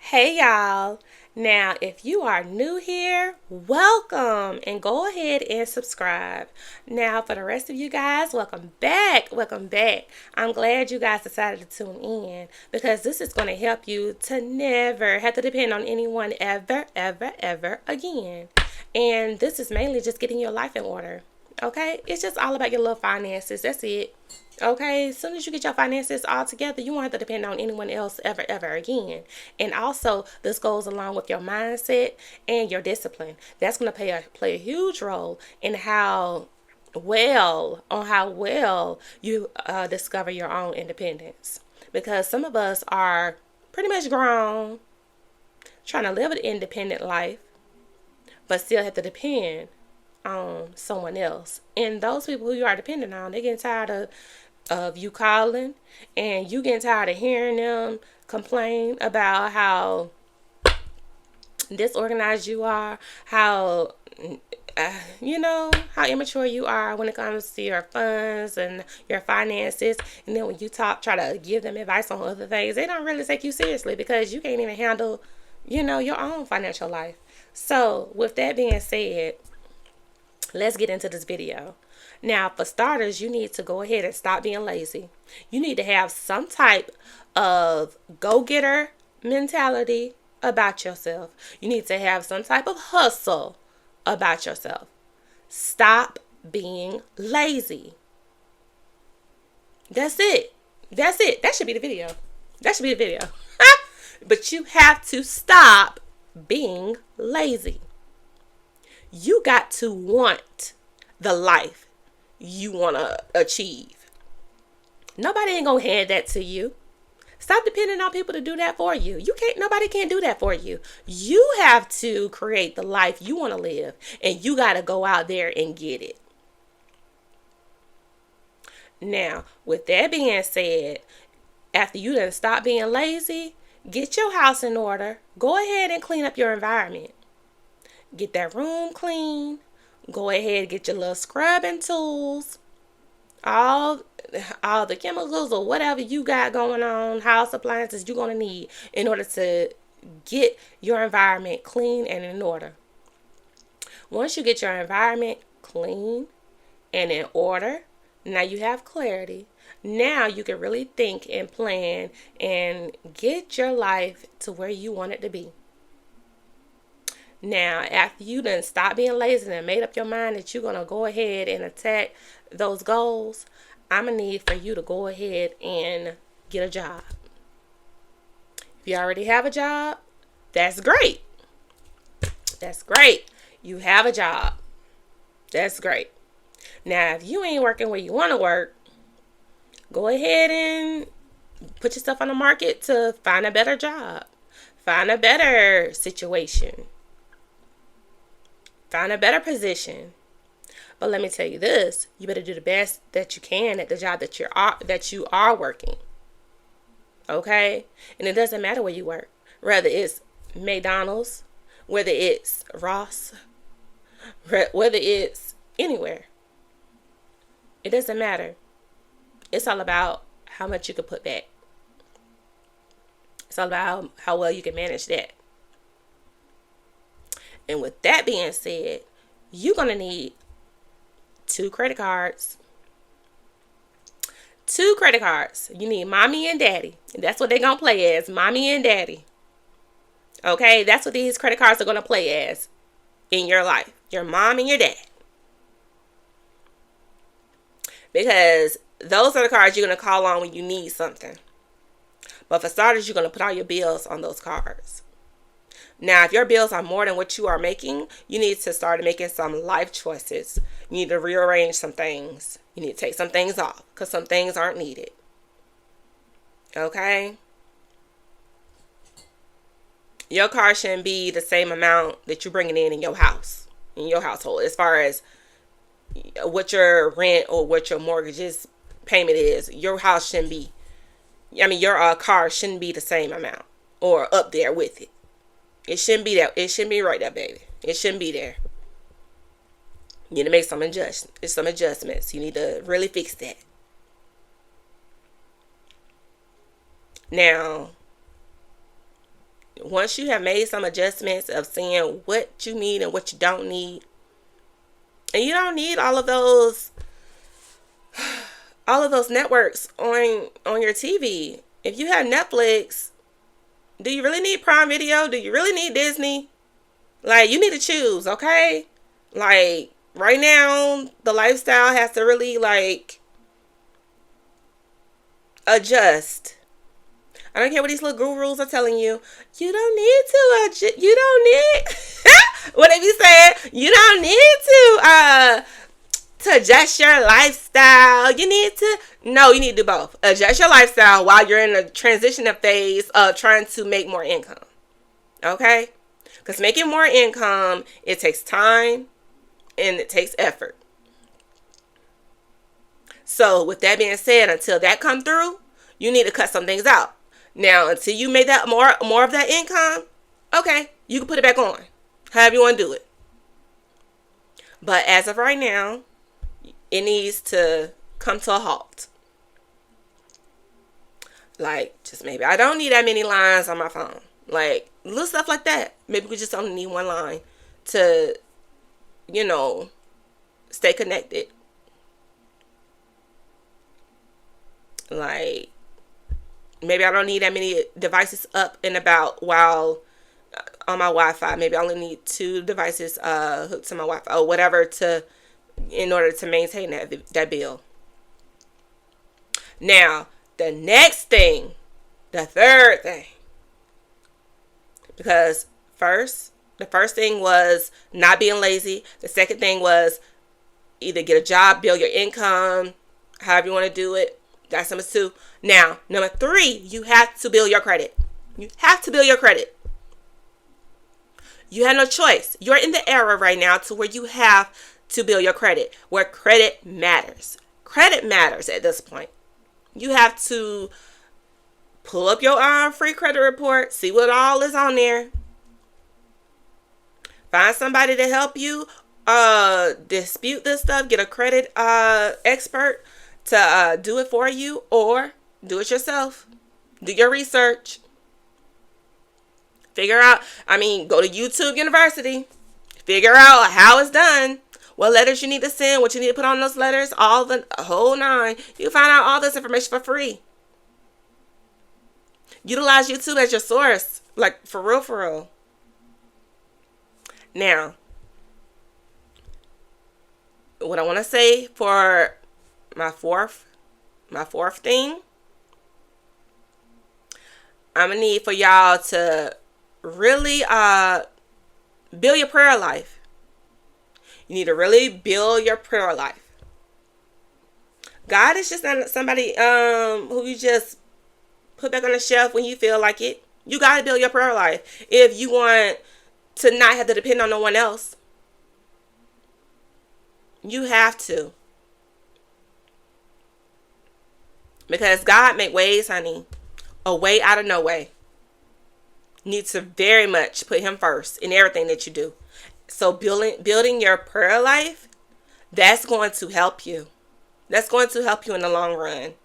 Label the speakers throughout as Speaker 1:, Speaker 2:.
Speaker 1: Hey y'all. Now, if you are new here, welcome and go ahead and subscribe. Now, for the rest of you guys, welcome back. Welcome back. I'm glad you guys decided to tune in because this is going to help you to never have to depend on anyone ever again. And this is mainly just getting your life in order. Okay? It's just all about your little finances. That's it. Okay, as soon as you get your finances all together, you won't have to depend on anyone else ever again. And also, this goes along with your mindset and your discipline. That's going to play a huge role in how well you discover your own independence. Because some of us are pretty much grown, trying to live an independent life, but still have to depend on someone else. And those people who you are dependent on, they get tired of you calling, and you getting tired of hearing them complain about how disorganized you are, how how immature you are when it comes to your funds and your finances. And then when you try to give them advice on other things, they don't really take you seriously because you can't even handle your own financial life. So with that being said, let's get into this video. Now, for starters, you need to go ahead and stop being lazy. You need to have some type of go-getter mentality about yourself. You need to have some type of hustle about yourself. Stop being lazy. That's it. That's it. That should be the video. That should be the video. But you have to stop being lazy. You got to want the life you want to achieve. Nobody ain't gonna hand that to you. Stop depending on people to do that for you. Nobody can do that for you. You have to create the life you want to live, and you got to go out there and get it. Now, with that being said, after you done stop being lazy, get your house in order. Go ahead and clean up your environment. Get that room clean. Go ahead and get your little scrubbing tools. All the chemicals or whatever you got going on, house appliances you're going to need in order to get your environment clean and in order. Once you get your environment clean and in order, now you have clarity. Now you can really think and plan and get your life to where you want it to be. Now, after you done stop being lazy and made up your mind that you're going to go ahead and attack those goals, I'm going to need for you to go ahead and get a job. If you already have a job, that's great. That's great. You have a job. That's great. Now, if you ain't working where you want to work, go ahead and put yourself on the market to find a better job. Find a better situation. Find a better position. But let me tell you this, you better do the best that you can at the job that you are working. Okay? And it doesn't matter where you work. Whether it's McDonald's, whether it's Ross, whether it's anywhere. It doesn't matter. It's all about how much you can put back. It's all about how well you can manage that. And with that being said, you're going to need 2 credit cards. 2 credit cards. You need mommy and daddy. And that's what they're going to play as, mommy and daddy. Okay, that's what these credit cards are going to play as in your life. Your mom and your dad. Because those are the cards you're going to call on when you need something. But for starters, you're going to put all your bills on those cards. Now, if your bills are more than what you are making, you need to start making some life choices. You need to rearrange some things. You need to take some things off because some things aren't needed. Okay? Your car shouldn't be the same amount that you're bringing in your house, in your household, as far as what your rent or what your mortgage's payment is. Your house shouldn't be, your car shouldn't be the same amount or up there with it. It shouldn't be that. It shouldn't be right there, baby. It shouldn't be there. You need to make some adjustments. You need to really fix that. Now, once you have made some adjustments of seeing what you need and what you don't need, and you don't need all of those networks on your TV. If you have Netflix, do you really need Prime Video? Do you really need Disney? Like, you need to choose, okay? Like, right now, the lifestyle has to really, like, adjust. I don't care what these little gurus are telling you. You don't need to adjust. You don't need... what they be saying? You don't need to adjust your lifestyle. You need to... No, you need to do both. Adjust your lifestyle while you're in the transition phase of trying to make more income. Okay? Because making more income, it takes time and it takes effort. So with that being said, until that come through, you need to cut some things out. Now, until you make that more of that income, okay, you can put it back on. However you want to do it. But as of right now, it needs to come to a halt. Like, just maybe I don't need that many lines on my phone. Like, little stuff like that. Maybe we just only need one line to, stay connected. Like, maybe I don't need that many devices up and about while on my Wi-Fi. Maybe I only need 2 devices hooked to my Wi-Fi or whatever in order to maintain that bill. Now, the next thing, the third thing, because the first thing was not being lazy. The second thing was either get a job, build your income, however you want to do it. That's number 2. Now, number 3, you have to build your credit. You have to build your credit. You have no choice. You're in the era right now to where you have to build your credit, where credit matters. Credit matters at this point. You have to pull up your free credit report, see what all is on there. Find somebody to help you dispute this stuff. Get a credit expert to do it for you, or do it yourself. Do your research. Figure out, go to YouTube University. Figure out how it's done. What letters you need to send, what you need to put on those letters, all the whole 9. You can find out all this information for free. Utilize YouTube as your source. Like, for real. Now, what I want to say for my fourth thing, I'm going to need for y'all to really build your prayer life. You need to really build your prayer life. God is just not somebody who you just put back on the shelf when you feel like it. You got to build your prayer life if you want to not have to depend on no one else. You have to. Because God make ways, honey. A way out of no way. You need to very much put him first in everything that you do. So building your prayer life, that's going to help you. That's going to help you in the long run.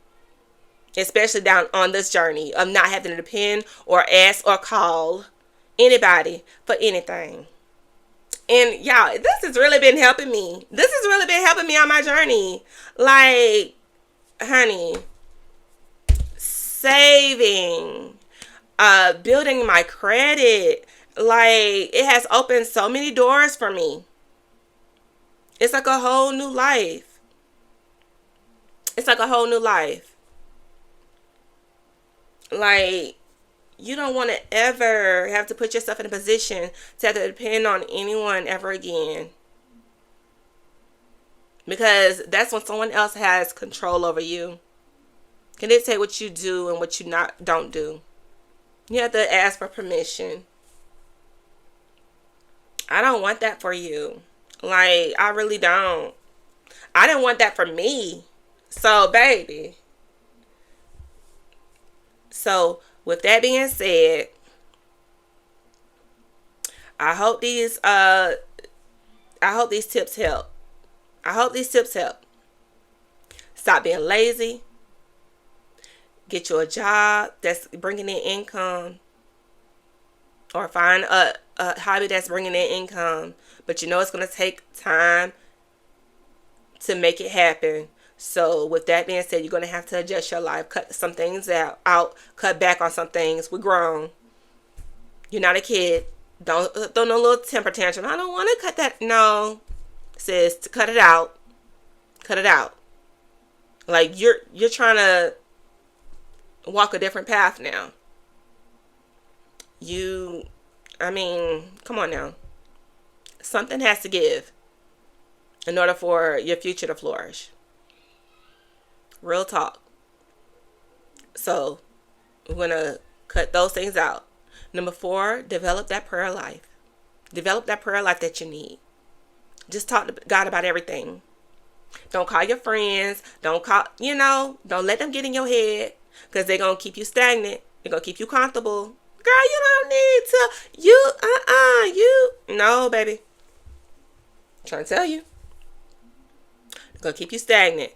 Speaker 1: Especially down on this journey of not having to depend or ask or call anybody for anything. And y'all, this has really been helping me. This has really been helping me on my journey. Like, honey, saving, building my credit. Like, it has opened so many doors for me. It's like a whole new life. It's like a whole new life. Like, you don't want to ever have to put yourself in a position to have to depend on anyone ever again. Because that's when someone else has control over you. Can they say what you do and what you don't do? You have to ask for permission. I don't want that for you. Like, I really don't. I didn't want that for me. So, baby. So, with that being said, I hope these tips help. I hope these tips help. Stop being lazy. Get you a job that's bringing in income. or find a hobby that's bringing in income. But you know it's going to take time to make it happen. So with that being said, you're going to have to adjust your life, cut some things out, cut back on some things. We're grown. You're not a kid. Don't throw no little temper tantrum. I don't want to cut that. No, sis, cut it out. Cut it out. Like you're trying to walk a different path now. I mean, come on now. Something has to give in order for your future to flourish. Real talk. So we're gonna cut those things out. Number 4, develop that prayer life. Develop that prayer life that you need. Just talk to God about everything. Don't call your friends. Don't let them get in your head, because they're going to keep you stagnant. They're going to keep you comfortable. Girl, you don't need to. No, baby. I'm trying to tell you. They're going to keep you stagnant.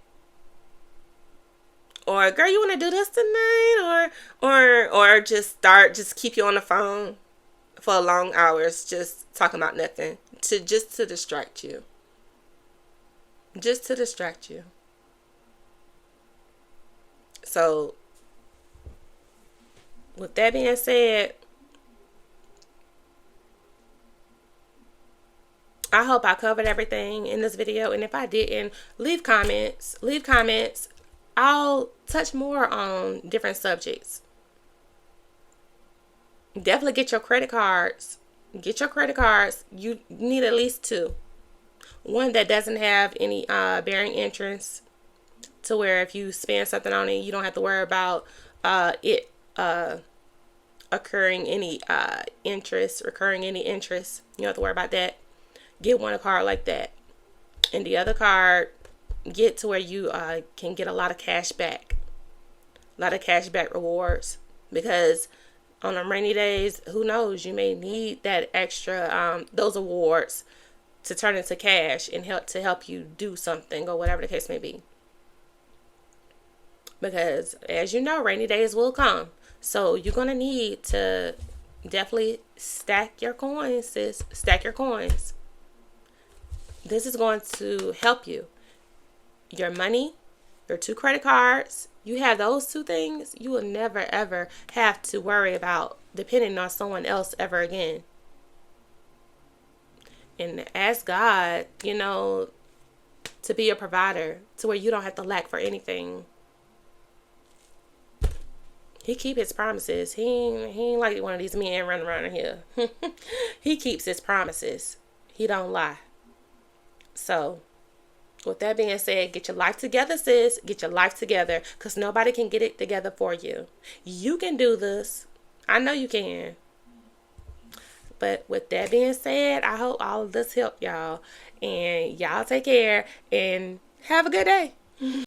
Speaker 1: Or, girl, you want to do this tonight? Or just keep you on the phone for long hours, just talking about nothing, to distract you. Just to distract you. So, with that being said, I hope I covered everything in this video. And if I didn't, leave comments. I'll touch more on different subjects. Definitely get your credit cards. You need at least 2. One that doesn't have any bearing interest, to where if you spend something on it, you don't have to worry about it recurring any interest. You don't have to worry about that. Get a card like that. And the other card, get to where you can get a lot of cash back. A lot of cash back rewards. Because on them rainy days, who knows, you may need that extra, those awards to turn into cash and help you do something, or whatever the case may be. Because as you know, rainy days will come. So you're going to need to definitely stack your coins, sis. Stack your coins. This is going to help you. Your money, your 2 credit cards, you have those 2 things, you will never ever have to worry about depending on someone else ever again. And ask God, to be a provider, to where you don't have to lack for anything. He keep his promises. He ain't like one of these men running around here. He keeps his promises. He don't lie. So, with that being said, get your life together, sis. Get your life together, because nobody can get it together for you. You can do this. I know you can. But with that being said, I hope all of this helped y'all. And y'all take care and have a good day.